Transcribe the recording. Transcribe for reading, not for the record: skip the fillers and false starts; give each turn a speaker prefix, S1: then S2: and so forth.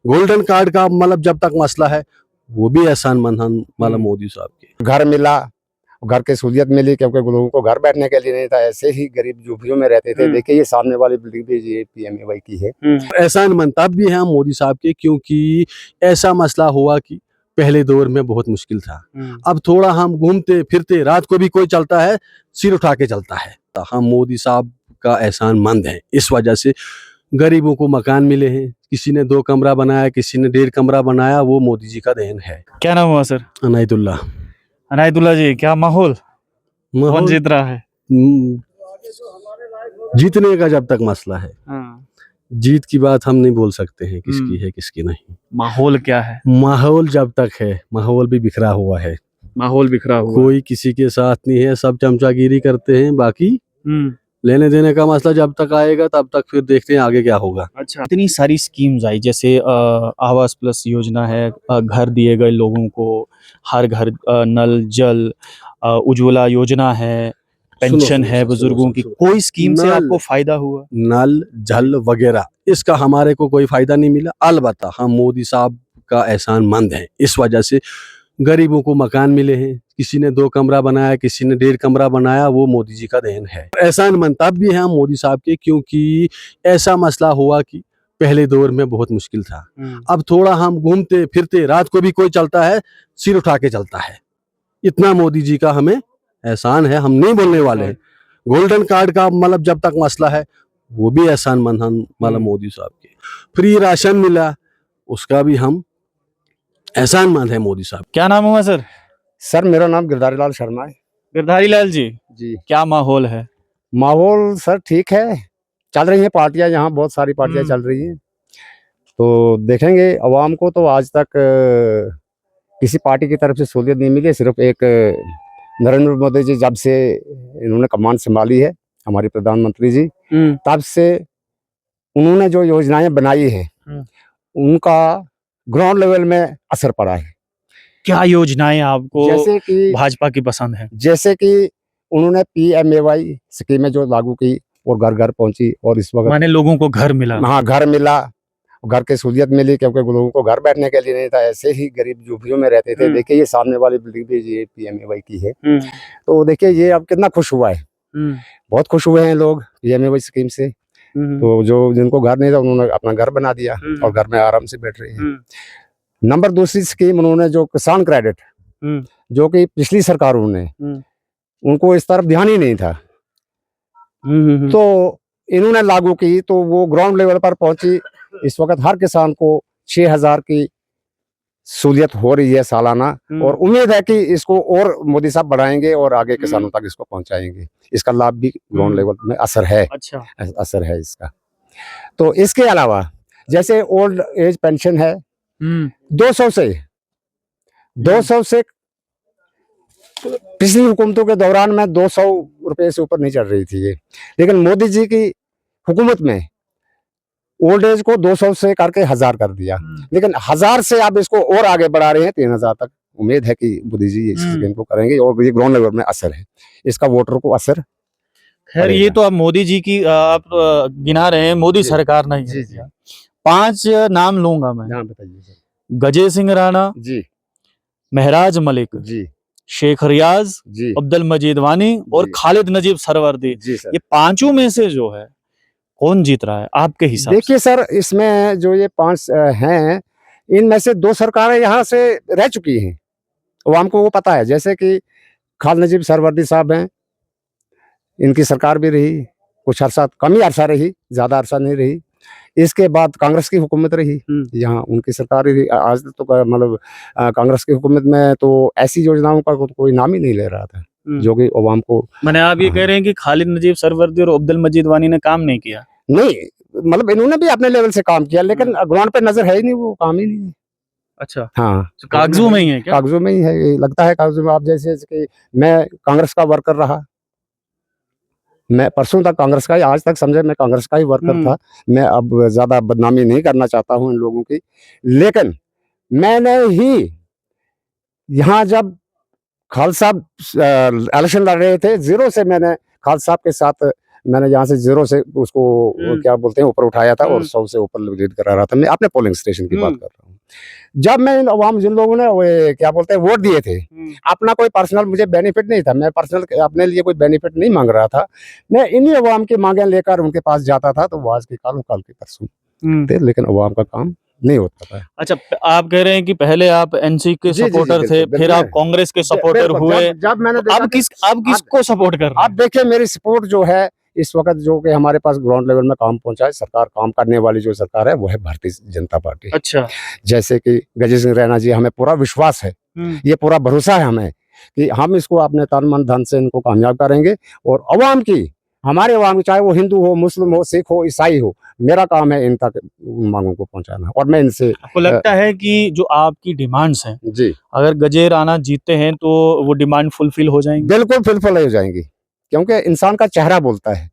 S1: Golden card का मतलब जब तक मसला है वो भी एहसान मंद हम मतलब मोदी साहब के।
S2: घर मिला, घर की सहूलियत मिली, क्योंकि लोगों को घर बैठने के लिए नहीं था, ऐसे ही गरीब झुग्गियों में रहते थे। देखिए ये सामने वाली बिल्डिंग भी ये PMAY की है।
S1: एहसान मंद तब भी है हम मोदी साहब के, क्योंकि ऐसा मसला हुआ कि पहले दौर में बहुत मुश्किल था। अब थोड़ा हम घूमते फिरते, रात को भी कोई चलता है सिर उठा के चलता है। तो हम मोदी साहब का एहसान मंद है, इस वजह से गरीबों को मकान मिले हैं। किसी ने 2 कमरा बनाया, किसी ने 1.5 कमरा बनाया, वो मोदी जी का देन है।
S3: क्या नाम हुआ सर?
S1: अनायतुल्ला।
S3: अनायतुल्ला जी, क्या माहौल, कौन जीत रहा है?
S1: जीतने का जब तक मसला है, जीत की बात हम नहीं बोल सकते हैं किसकी है किसकी नहीं।
S3: माहौल क्या है?
S1: माहौल जब तक है, माहौल भी बिखरा हुआ है,
S3: माहौल बिखरा हुआ,
S1: कोई किसी के साथ नहीं है, सब चमचागिरी करते हैं। बाकी लेने देने का मसला जब तक आएगा तब तक फिर देखते हैं आगे क्या होगा।
S3: अच्छा, इतनी सारी स्कीम्स आई, जैसे आवास प्लस योजना है, घर दिए गए लोगों को, हर घर नल जल, उज्ज्वला योजना है, पेंशन है बुजुर्गों की, कोई स्कीम से आपको फायदा हुआ?
S1: नल जल वगैरह इसका हमारे को कोई फायदा नहीं मिला। अलबत्ता हम मोदी साहब का एहसान मंद है, इस वजह से गरीबों को मकान मिले हैं। किसी ने 2 कमरा बनाया, किसी ने 1.5 कमरा बनाया, वो मोदी जी का देन है। एहसान मंद तब भी है हम मोदी साहब के, क्योंकि ऐसा मसला हुआ कि पहले दौर में बहुत मुश्किल था। अब थोड़ा हम घूमते फिरते, रात को भी कोई चलता है सिर उठा के चलता है। इतना मोदी जी का हमें एहसान है, हम नहीं बोलने वाले हैं। गोल्डन कार्ड का मतलब जब तक मसला है वो भी एहसान मंद हम मतलब मोदी साहब के। फ्री राशन मिला, उसका भी हम एहसान मंद है मोदी साहब।
S3: क्या नाम हुआ सर?
S2: सर मेरा नाम गिरधारी लाल शर्मा है।
S3: गिरधारी लाल जी,
S2: जी,
S3: क्या माहौल है?
S2: माहौल सर ठीक है, चल रही हैं पार्टियां, यहाँ बहुत सारी पार्टियां चल रही हैं। तो देखेंगे, अवाम को तो आज तक किसी पार्टी की तरफ से सहूलियत नहीं मिली। सिर्फ एक नरेंद्र मोदी जी जब से इन्होंने कमान संभाली है, हमारे प्रधानमंत्री जी, तब से उन्होंने जो योजनाएं बनाई हैं उनका ग्राउंड लेवल में असर पड़ा है।
S3: क्या योजनाएं आपको
S2: जैसे कि
S3: भाजपा की पसंद है?
S2: जैसे कि उन्होंने PMAY स्कीमें जो लागू की और घर घर पहुंची, और इस वक्त
S3: माने लोगों को घर मिला।
S2: हाँ, घर मिला, घर की सहूलियत मिली, क्योंकि लोगों को घर बैठने के लिए नहीं था, ऐसे ही गरीब झुग्गियों में रहते थे। देखिए ये सामने वाली बिल्डिंग भी ये PMAY की है। तो देखिए ये अब कितना खुश हुआ है, बहुत खुश हुए हैं लोग PMAY स्कीम से। तो जो जिनको घर नहीं था उन्होंने अपना घर बना दिया और घर में आराम से बैठ रहे हैं। नंबर दूसरी स्कीम उन्होंने जो किसान क्रेडिट, जो कि पिछली सरकारों ने, उनको इस तरफ ध्यान ही नहीं था, तो इन्होंने लागू की, तो वो ग्राउंड लेवल पर पहुंची। इस वक्त हर किसान को 6,000 की सहूलियत हो रही है सालाना, और उम्मीद है कि इसको और मोदी साहब बढ़ाएंगे और आगे किसानों तक इसको पहुंचाएंगे। इसका लाभ भी ग्राउंड लेवल में असर है।
S3: अच्छा,
S2: असर है इसका। तो इसके अलावा जैसे ओल्ड एज पेंशन है, 200 से पिछली हुकूमतों के दौरान में 200 रुपए से ऊपर नहीं चढ़ रही थी ये, लेकिन मोदी जी की हुकूमत में ओल्ड एज को 200 से करके 1000 कर दिया, लेकिन 1000 से आप इसको और आगे बढ़ा रहे हैं 3000 तक। उम्मीद है कि मोदी जी इस स्कीम को करेंगे और ये ग्राउंड लेवल में असर है, इसका वोटर को असर।
S3: खैर ये तो आप मोदी जी की आप गिना रहे हैं, मोदी सरकार नहीं है। 5 नाम लूंगा मैं।
S2: नाम बताइए सर।
S3: गजे सिंह राणा
S2: जी,
S3: महराज मलिक
S2: जी,
S3: शेख रियाज
S2: जी,
S3: अब्दुल मजीद वानी और खालिद नजीब सरवर्दी,
S2: जी सर।
S3: ये पांचों में से जो है कौन जीत रहा है आपके हिसाब से?
S2: देखिए सर, इसमें जो ये 5 हैं, इनमें से 2 सरकारें यहाँ से रह चुकी हैं, अवाम को वो पता है। जैसे कि खालिद नजीब सरवर्दी साहब हैं, इनकी सरकार भी रही कुछ अरसा, कम ही अरसा रही, ज्यादा अरसा नहीं रही। इसके बाद कांग्रेस की हुकूमत रही, यहाँ उनकी सरकार ही रही। आज तो मतलब कांग्रेस की हुकूमत में तो ऐसी योजनाओं का कोई नाम ही नहीं ले रहा था जो कि अवाम को।
S3: मैंने आप ये कह रहे हैं कि खालिद नजीब सरवर्दी और अब्दुल मजीद वानी ने काम नहीं किया?
S2: नहीं, मतलब इन्होंने भी अपने लेवल से काम किया, लेकिन ग्राउंड पे नजर है ही नहीं, वो काम ही नहीं है।
S3: अच्छा,
S2: हाँ,
S3: तो कागजों में ही है क्या?
S2: कागजों में ही है, ये लगता है कागजों में। आप जैसे कि मैं कांग्रेस का वर्कर रहा, मैं परसों तक कांग्रेस का ही, आज तक समझे मैं कांग्रेस का ही वर्कर था। मैं अब ज्यादा बदनामी नहीं करना चाहता हूं इन लोगों की, लेकिन मैंने ही यहाँ जब खालिद साहब इलेक्शन लड़ रहे थे, 0 से मैंने खालिद साहब के साथ मैंने यहाँ से 0 से उसको क्या बोलते हैं ऊपर उठाया था और 100 से ऊपर लीड करा रहा था। मैं अपने पोलिंग स्टेशन की बात कर रहा हूँ। जब मैं इन अवाम जिन लोगों ने क्या बोलते हैं वोट दिए थे, अपना कोई पर्सनल मुझे बेनिफिट नहीं था, मैं पर्सनल अपने लिए कोई बेनिफिट नहीं मांग रहा था, मैं इन्हीं अवाम की मांगे लेकर उनके पास जाता था, तो वो आज के काल के परसों थे, लेकिन अवाम का काम नहीं होता था।
S3: अच्छा, आप कह रहे हैं कि पहले आप एनसी के
S2: जी, जी, जी,
S3: सपोर्टर थे,
S2: बिल्कुल,
S3: फिर आप
S2: बिल्कुल।
S3: कांग्रेस के सपोर्टर
S2: बिल्कुल,
S3: हुए,
S2: जब मैंने देखा
S3: अब
S2: कि
S3: किसको सपोर्ट कर रहे
S2: आप देखिए मेरी सपोर्ट जो है इस वक्त जो कि हमारे पास ग्राउंड लेवल में काम पहुंचाए, सरकार काम करने वाली जो सरकार है वो है भारतीय जनता पार्टी।
S3: अच्छा।
S2: जैसे कि गजेंद्र सिंह रैना जी, हमें पूरा विश्वास है, ये पूरा भरोसा है हमें कि हम इसको अपने तन मन धन से इनको कामयाब करेंगे और अवाम की, हमारे अवाम की, चाहे वो हिंदू हो, मुस्लिम हो, सिख हो, ईसाई हो, मेरा काम है इन तक मांगों को पहुंचाना। और मैं इनसे
S3: आपको लगता है कि जो आपकी डिमांड्स हैं,
S2: जी
S3: अगर गजेर राणा जीतते हैं तो वो डिमांड फुलफिल हो जाएंगी?
S2: बिल्कुल फुलफिल हो जाएंगी, क्योंकि इंसान का चेहरा बोलता है।